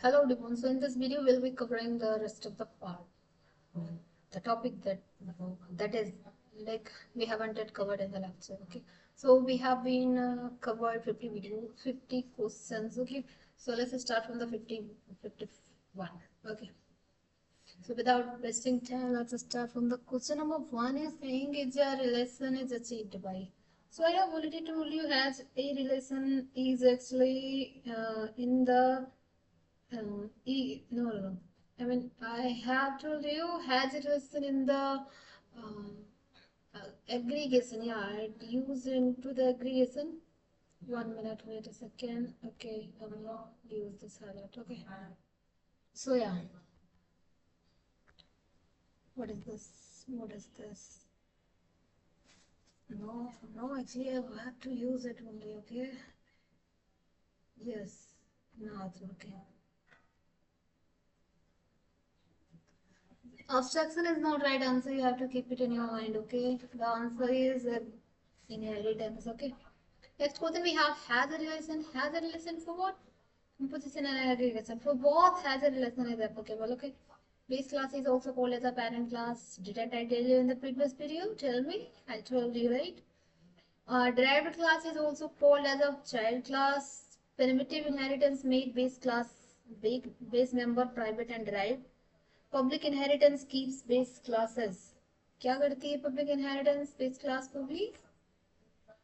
Hello everyone. So in this video we'll be covering the rest of the part, the topic that is like we haven't yet covered in the lecture. Okay, so we have been covered 50 videos, 50 questions. Okay, so let's start from the 51. Okay, so without wasting time, let's start from the question number one. Is saying is a relation is achieved by. So I have already told you as a relation is actually in the no, no, no. I mean, I have told you has it listed in the aggregation. Yeah, it used into the aggregation. 1 minute, wait a second. Okay, I will use this highlight. Okay. So yeah, what is this? What is this? No, no. Actually, I have to use it only. Okay. Yes. Now it's working. Abstraction is not right answer. You have to keep it in your mind. Okay. The answer is inheritance. Okay. Next question we have has a relation. Has a relation for what? Composition and aggregation. For both has a relation is applicable. Okay. Base class is also called as a parent class. Didn't I tell you in the previous video? Tell me. I told you, right? Derived class is also called as a child class. Primitive inheritance made base class big base member private and derived. Public inheritance keeps base classes. क्या करती है public inheritance base class को भी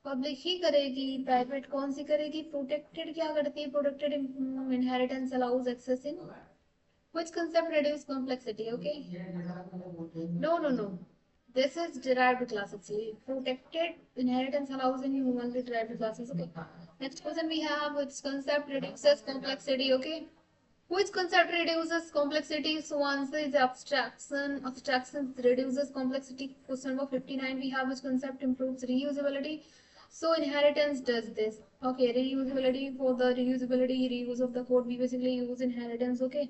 public ही करेगी private कौन सी करेगी protected क्या करती है protected inheritance allows access in which concept reduce complexity okay no this is derived class actually protected inheritance allows in only derived classes okay next question we have which concept reduces complexity okay which concept reduces complexity so answer is abstraction abstraction reduces complexity question number 59 we have which concept improves reusability so inheritance does this okay reusability for the reusability reuse of the code we basically use inheritance okay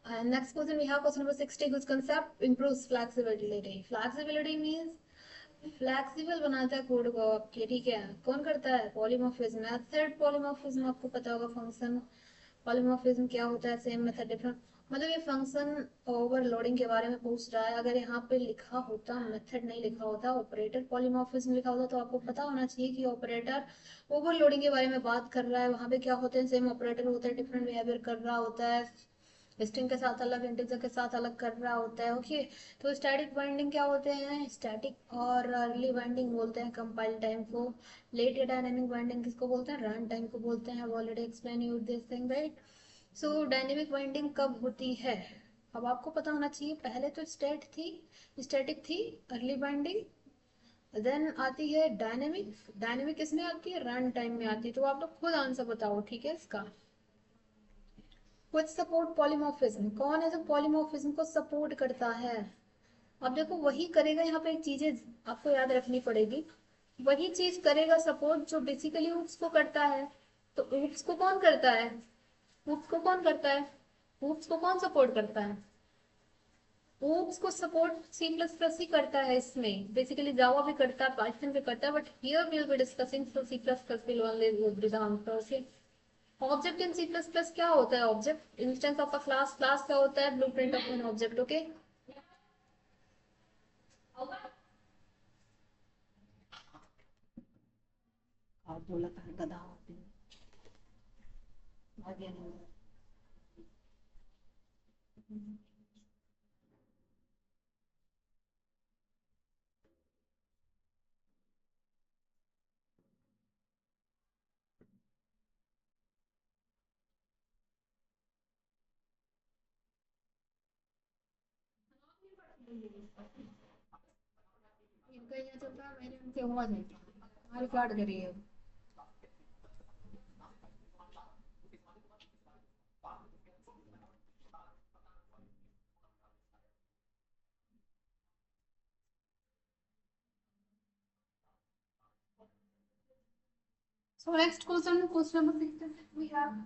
and next question we have question number 60 which concept improves flexibility flexibility means flexible बनाता है code को आपके ठीक है कौन करता है polymorphism method polymorphism आपको पता होगा फंक्शन पॉलीमॉर्फिज्म क्या होता है सेम मेथड डिफरेंट मतलब ये फंक्शन ओवरलोडिंग के बारे में पूछ रहा है अगर यहाँ पे लिखा होता मेथड नहीं लिखा होता ऑपरेटर पॉलीमॉर्फिज्म लिखा होता तो आपको पता होना चाहिए कि ऑपरेटर ओवरलोडिंग के बारे में बात कर रहा है वहां पे क्या होते हैं सेम ऑपरेटर होता है डिफरेंट बिहेवियर कर रहा होता है स्ट्रिंग के साथ अलग इंटीजर के साथ अलग कर रहा होता है ओके तो स्टैटिक बाइंडिंग क्या होते हैं स्टैटिक और अर्ली बाइंडिंग बोलते हैं कंपाइल टाइम को लेट डायनेमिक बाइंडिंग किसको बोलते हैं रन टाइम को बोलते हैं already explain you this thing right so dynamic binding कब होती है अब आपको पता होना चाहिए पहले तो स्टैटिक थी अर्ली बाइंडिंग देन आती है डायनेमिक डायनेमिक किसमें आती है रन टाइम में आती है तो आप लोग खुद आंसर बताओ ठीक है इसका कुछ सपोर्ट पॉलीमॉर्फिज्म कौन है जो पॉलीमॉर्फिज्म को सपोर्ट करता है अब देखो वही करेगा यहाँ पे एक चीजें आपको याद रखनी पड़ेगी वही चीज करेगा सपोर्ट जो बेसिकली ऊप्स को करता है तो ऊप्स को कौन करता है ऊप्स को कौन करता है ऊप्स को कौन सपोर्ट करता है ऊप्स को सपोर्ट सी प्लस प्लस ही करता है इसमें बेसिकली जावा भी करता है पाइथन भी करता है but here we will be discussing so C plus plus will only be the answer okay object in C plus plus क्या होता है object instance of a class class क्या होता है blueprint of an object okay और बोला था गधा होते हैं आगे नहीं इनका ये चलता है मैंने उनसे हुआ नहीं हमारी काट करी है so next question number 66 we have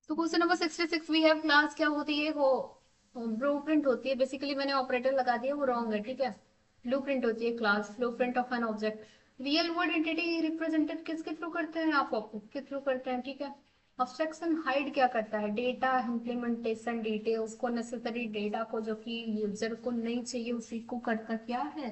तो question number 66 we have class क्या होती है वो ब्लूप्रिंट होती है। बेसिकली मैंने ऑपरेटर लगा दिया, वो रॉन्ग है, ठीक है। ब्लूप्रिंट होती है class, blueprint of an object. Real world entity represented किसके थ्रू करते हैं, आप ऑब्जेक्ट के थ्रू करते हैं, ठीक है। अब्स्ट्रैक्शन हाइड क्या करता है, डेटा इम्प्लीमेंटेशन डिटेल्स को, नेसेसरी डेटा को जो कि यूजर को नहीं चाहिए उसी को करता क्या है,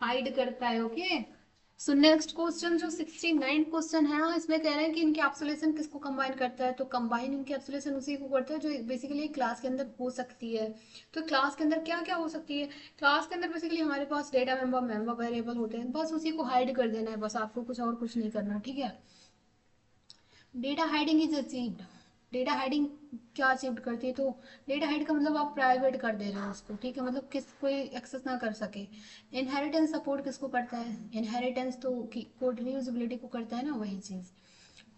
हाइड करता है, ओके। सो नेक्स्ट क्वेश्चन जो 69 क्वेश्चन है, इसमें कह रहे हैं कि इनकैप्सुलेशन किसको कंबाइन करता है, तो कंबाइन इनकैप्सुलेशन उसी को करता है जो बेसिकली क्लास के अंदर हो सकती है। तो क्लास के अंदर क्या क्या हो सकती है, क्लास के अंदर बेसिकली हमारे पास डेटा मेंबर, मेंबर वेरिएबल होते हैं, बस उसी को हाइड कर देना है, बस आपको कुछ और कुछ नहीं करना, ठीक है। Data hiding is achieved, data hiding क्या अचीव करती है, तो डेटा हाइड का मतलब आप प्राइवेट कर दे रहे हो उसको, ठीक है, मतलब किस कोई एक्सेस ना कर सके। इनहेरिटेंस सपोर्ट किसको करता है, इनहेरिटेंस तो कोड रीयूजेबिलिटी को करता है ना, वही चीज।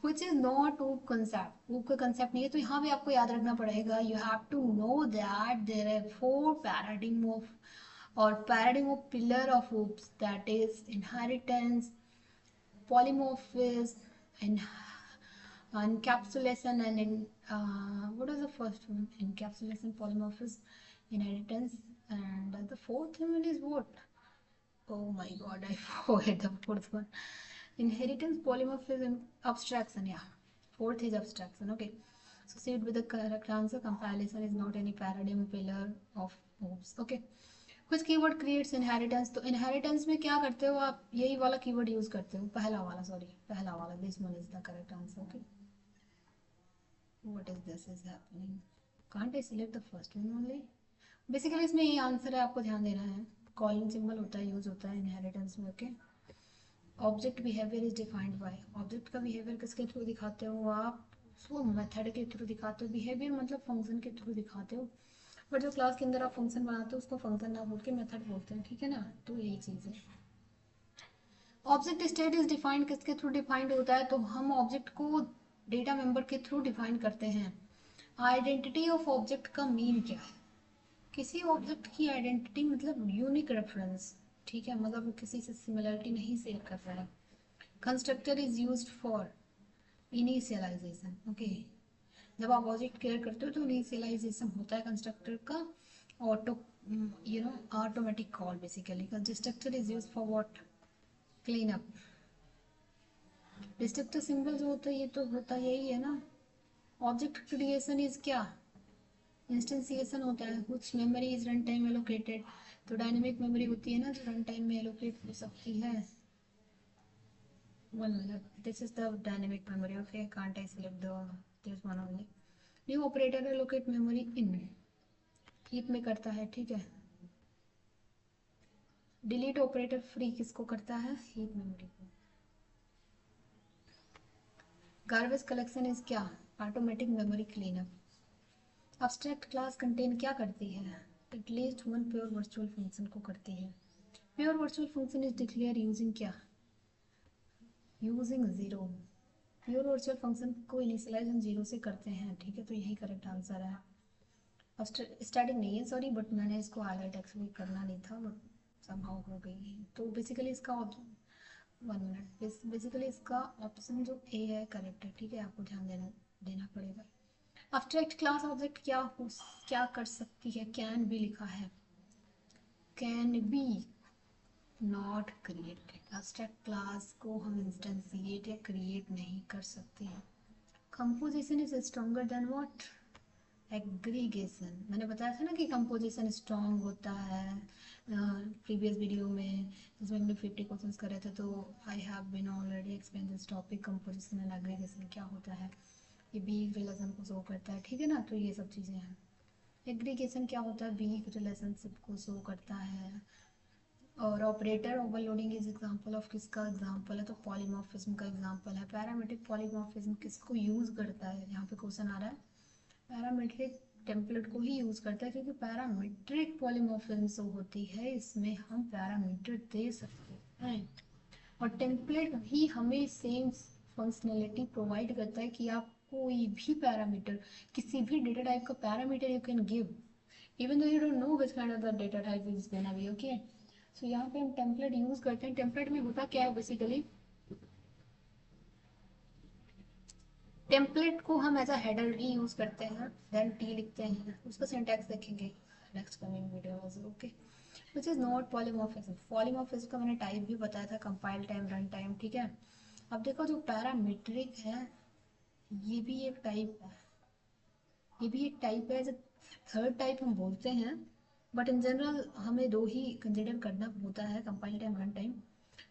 विच इज नॉट ऊप कंसेप्ट, ऊप का कंसेप्ट नहीं है, तो यहाँ भी आपको याद रखना पड़ेगा, you have to know that there are 4 paradigm of और paradigm of pillar of oops, that is inheritance, polymorphism, and encapsulation, and in what is the first one, encapsulation, polymorphism, inheritance, and the fourth one is what, oh my god, I forget the fourth one. Inheritance, polymorphism, abstraction, yeah, fourth is abstraction, okay. So see it with the correct answer, compilation is not any paradigm pillar of oops, okay. कुछ keyword creates inheritance, तो inheritance में क्या करते हो आप, यही वाला keyword use करते हो, पहला वाला, सॉरी पहला वाला, this one is the correct answer, okay. What is this is happening, can't I select the first one only, basically इसमें यही आंसर है, आपको ध्यान देना है, कॉलिंग सिंबल होता है, यूज होता है इनहेरिटेंस में, okay. Object behaviour is defined by, object का बिहेवियर किसके थ्रू दिखाते हो आप, उसको मेथड के थ्रू दिखाते हो, बिहेवियर मतलब फंक्शन के थ्रू दिखाते हो, बट जो क्लास के अंदर आप फंक्शन बनाते हो उसको फंक्शन ना बोल के मेथड बोलते हैं, ठीक है ना, तो यही चीज़ है। ऑब्जेक्ट स्टेट इज डिफाइंड किसके थ्रू डिफाइंड होता है, तो हम ऑब्जेक्ट को डेटा मेंबर के थ्रू डिफाइन करते हैं। आइडेंटिटी ऑफ ऑब्जेक्ट का मीन क्या है, किसी ऑब्जेक्ट की आइडेंटिटी मतलब यूनिक रेफरेंस, ठीक है, मतलब वो किसी से सिमिलरिटी नहीं शेयर कर रहा है। Constructor is used for initialization, okay, जब आप ऑब्जेक्ट क्रिएट करते हो तो इनिशियलाइजेशन होता है कंस्ट्रक्टर का, auto automatic call, basically constructor is used for what, clean up. Destructor symbol जो होता है ये तो होता यही है ना। ऑब्जेक्ट क्रिएशन इज क्या, इंस्टेंसिएशन होता है, कुछ memory is run time allocated, तो डायनेमिक मेमोरी होती है ना जो रन टाइम में एलोकेट हो सकती है। One minute, this is the dynamic memory, okay, can't I select the this one only. New operator allocate memory in heap में करता है, ठीक है। डिलीट ऑपरेटर फ्री किसको करता है, हीप मेमोरी को। गार्बेज कलेक्शन इज क्या, automatic memory cleanup. Abstract class contain क्या करती है, at least one pure virtual function को करती है। Pure virtual function is declare using क्या, using zero. Pure virtual function को इनिशियलाइज हम जीरो से करते हैं, ठीक है, तो यही करेक्ट आंसर है। स्टार्टिंग नहीं है, सॉरी, बट मैंने इसको हाईलाइट एक्चुअली करना नहीं था, बट समहाउ हो गई। तो बेसिकली इसका वन मिनट, बेसिकली इसका ऑप्शन जो ए है करेक्ट है, ठीक है, आपको ध्यान देना पड़ेगा। अब्स्ट्रैक्ट क्लास ऑब्जेक्ट क्या कर सकती है, कैन भी लिखा है, can be not created. Abstract class को हम इंस्टेंशिएट या क्रिएट नहीं कर सकते हैं। Composition is stronger than what, aggregation. मैंने बताया था ना कि कंपोजिशन स्ट्रॉन्ग होता है प्रीवियस वीडियो में, जिसमें हमने 50 क्वेश्चंस करे थे, तो I have been already explain this topic, composition and aggregation क्या होता है, ये बीक रिलेशन को शो करता है, ठीक है ना, तो ये सब चीज़ें हैं। एग्रीगेशन क्या होता है, बीक रिलेशनशिप को शो करता है। और operator overloading is example of किसका एग्जांपल है, तो पॉलीमॉर्फिज्म का एग्जांपल है। पैरामीट्रिक पॉलीमॉर्फिज्म किसको यूज करता है, यहाँ पे क्वेश्चन आ रहा है, पैरामीट्रिक टेम्पलेट को ही यूज करता है, क्योंकि पैरामीट्रिक पॉलीमॉर्फिज्म जो होती है इसमें हम पैरामीटर दे सकते हैं, और टेम्पलेट ही हमें सेम फंक्शनैलिटी प्रोवाइड करता है कि आप कोई भी पैरामीटर, किसी भी डेटा टाइप का parameter you can give, even though you don't know which kind of the data type is gonna be, okay. So यहाँ पे हम टेम्पलेट यूज करते हैं। टेम्पलेट में होता क्या है बेसिकली, टेम्पलेट को हम एज अ हेडर भी यूज करते हैं, देन टी लिखते हैं, उसका सिंटैक्स देखेंगे next coming videos, okay. Which is not polymorphism. Polymorphism का मैंने टाइप भी बताया था, कंपाइल टाइम, रन टाइम, ठीक है। अब देखो जो पैरामीट्रिक है ये भी एक टाइप है, ये भी एक टाइप है, थर्ड टाइप हम बोलते हैं, बट इन जनरल हमें दो ही कंसिडर करना होता है, compile time, run time.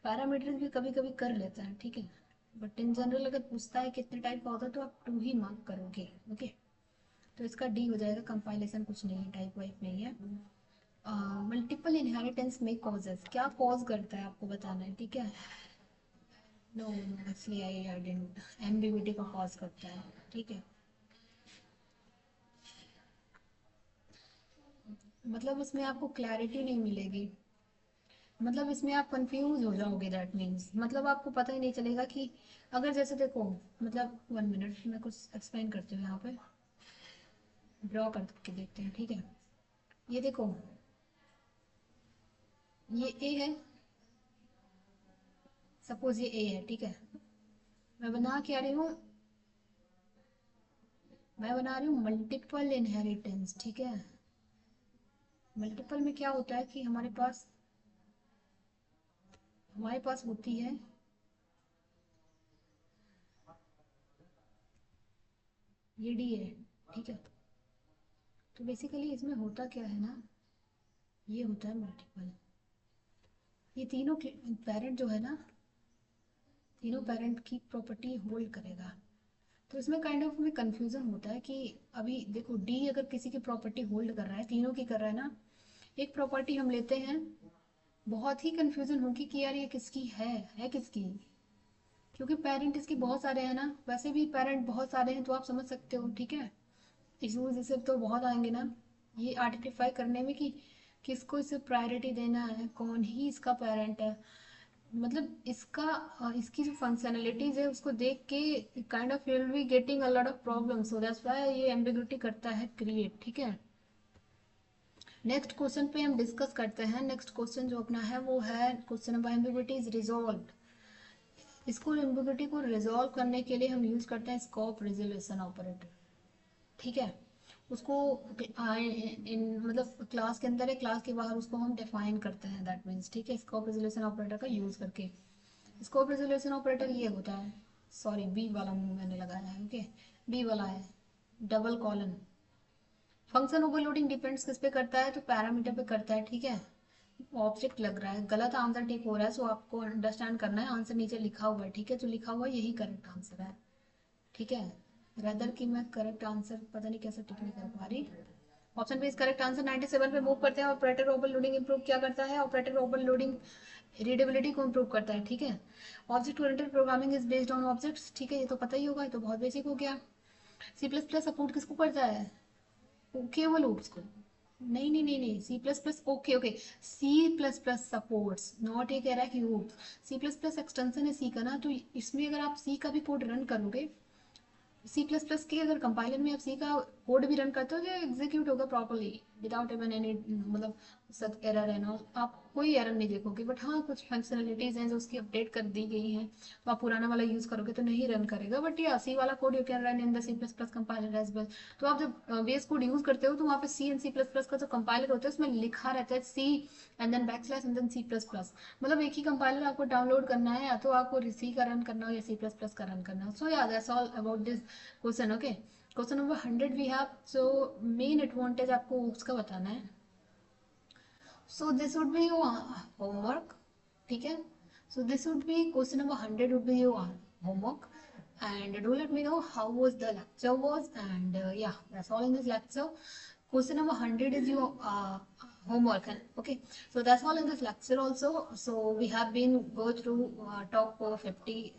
Parametric भी कभी कभी कर लेता है, ठीक है, बट इन जनरल अगर पूछता है कितने टाइप का होता है तो आप 2 ही मार्क करोगे, ओके। तो इसका डी हो जाएगा, कंपाइलेशन कुछ नहीं है, टाइप वाइप नहीं है। मल्टीपल इनहेरिटेंस में कॉजेस, क्या कॉज करता है आपको बताना है, ठीक है। No actually I didn't, ambiguity को कॉज करता है, ठीक है। मतलब इसमें आपको क्लैरिटी नहीं मिलेगी, मतलब इसमें आप कंफ्यूज हो जाओगे, दैट मीन्स मतलब आपको पता ही नहीं चलेगा कि अगर जैसे देखो, मतलब 1 मिनट मैं कुछ एक्सप्लेन करती हूँ, यहाँ पे ड्रॉ करके देखते हैं, ठीक है। ये देखो, ये ए है, सपोज ये ए है, ठीक है। मैं बना क्या रही हूँ, मैं बना रही हूँ मल्टीपल इनहेरिटेंस, ठीक है। मल्टीपल में क्या होता है कि हमारे पास होती है ये डी है, ठीक है। तो बेसिकली इसमें होता क्या है ना, ये होता है मल्टीपल, ये तीनों पेरेंट जो है ना, तीनों पेरेंट की प्रॉपर्टी होल्ड करेगा। तो इसमें काइंड ऑफ में कंफ्यूजन होता है कि अभी देखो डी अगर किसी की प्रॉपर्टी होल्ड कर रहा है, तीनों की कर रहा है ना, एक प्रॉपर्टी हम लेते हैं, बहुत ही कंफ्यूजन होगी कि यार ये किसकी है किसकी, क्योंकि पेरेंट इसके बहुत सारे हैं ना, वैसे भी पेरेंट बहुत सारे हैं तो आप समझ सकते हो, ठीक है। इश्यूज इसे तो बहुत आएंगे ना, ये आइडेंटिफाई करने में कि किसको इसे प्रायोरिटी देना है, कौन ही इसका पेरेंट है, मतलब इसकी जो फंक्शनैलिटीज है उसको देख के kind of will be getting a lot of problem, so that's why ये एम्बिग्यूटी करता है क्रिएट, ठीक है। नेक्स्ट क्वेश्चन पे हम डिस्कस करते हैं, नेक्स्ट क्वेश्चन जो अपना है वो है question number ambiguity is resolved. इसको एम्बिग्यूटी को रिजॉल्व करने के लिए हम यूज करते हैं स्कोप रिजोल्यूशन ऑपरेटर, ठीक है। उसको मतलब क्लास के अंदर है, क्लास के बाहर उसको हम डिफाइन करते हैं, दैट मीन्स, ठीक है, स्कोप रिजोल्यूशन ऑपरेटर का यूज करके। स्कोप रिजोल्यूशन ऑपरेटर ये होता है, सॉरी बी वाला मैंने लगाया है, ओके, बी वाला है double colon. Function overloading depends किस पे करता है, तो पैरामीटर पे करता है, ठीक है। ऑब्जेक्ट लग रहा है, गलत आंसर टिक हो रहा है, सो आपको अंडरस्टैंड करना है, आंसर नीचे लिखा हुआ है, ठीक है, जो लिखा हुआ है यही करेक्ट आंसर है, ठीक है। रदर की मैं करेक्ट आंसर पता नहीं कैसे टिक नहीं कर पा रही। Option B is correct answer, 97 पे मूव करते हैं। ऑपरेटर ओवरलोडिंग इंप्रूव क्या करता है, ऑपरेटर ओवरलोडिंग रीडेबिलिटी को इम्प्रूव करता है, ठीक है। Object oriented programming is based on objects, ठीक है, ये तो पता ही होगा, ये तो बहुत बेसिक हो गया। सी प्लस प्लस सपोर्ट किसको करता है, केवल लूप्स को, नहीं नहीं नहीं नहीं, C plus plus, okay okay, C plus plus supports, not ये कह रहा है कि loops, C plus plus extension है सी का ना, तो इसमें अगर आप सी का भी कोड रन करोगे, सी प्लस प्लस के अगर कंपाइलर में आप सी का कोड भी रन करते हो तो एग्जीक्यूट होगा प्रॉपरली विदाउट इवन एनी मतलब सच एरर है ना, आप कोई एरर नहीं देखोगे, बट हाँ कुछ फंक्शनलिटीज हैं जो उसकी अपडेट कर दी गई हैं, तो आप पुराना वाला यूज करोगे तो नहीं रन करेगा, बट ये सी वाला code you can run in the C plus plus compiler as well. तो आप जब बेस कोड यूज करते हो तो वहाँ पे C and C plus plus का जो कंपाइलर होता है उसमें लिखा रहता है C and then backslash and then C plus plus, मतलब एक ही कंपाइलर आपको डाउनलोड करना है, या तो आपको सी का रन करना हो या सी प्लस प्लस का रन करना हो। सो या that's all about this question, okay. Question number 100 we have, so main advantage आपको उसका बताना है, so this would be your homework, ठीक है। So this would be question number 100 would be your homework, and do let me know how was the lecture was, and yeah, that's all in this lecture. Question number 100 is your homework, okay. So that's all in this lecture also. So we have been go through top 50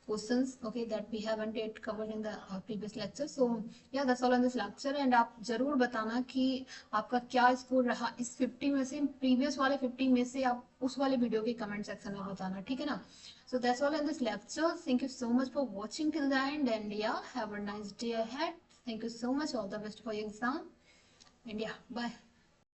questions, okay, that we haven't yet covered in the previous lecture. So yeah, that's all in this lecture, and आप जरूर बताना कि आपका क्या score रहा इस 50 में से, प्रीवियस वाले 50 में से आप उस वाले वीडियो के कमेंट सेक्शन में बताना, ठीक है ना। So that's all in this lecture. Thank you so much for watching till the end, and yeah, have a nice day ahead. Thank you so much. All the best for your exam, and yeah, bye.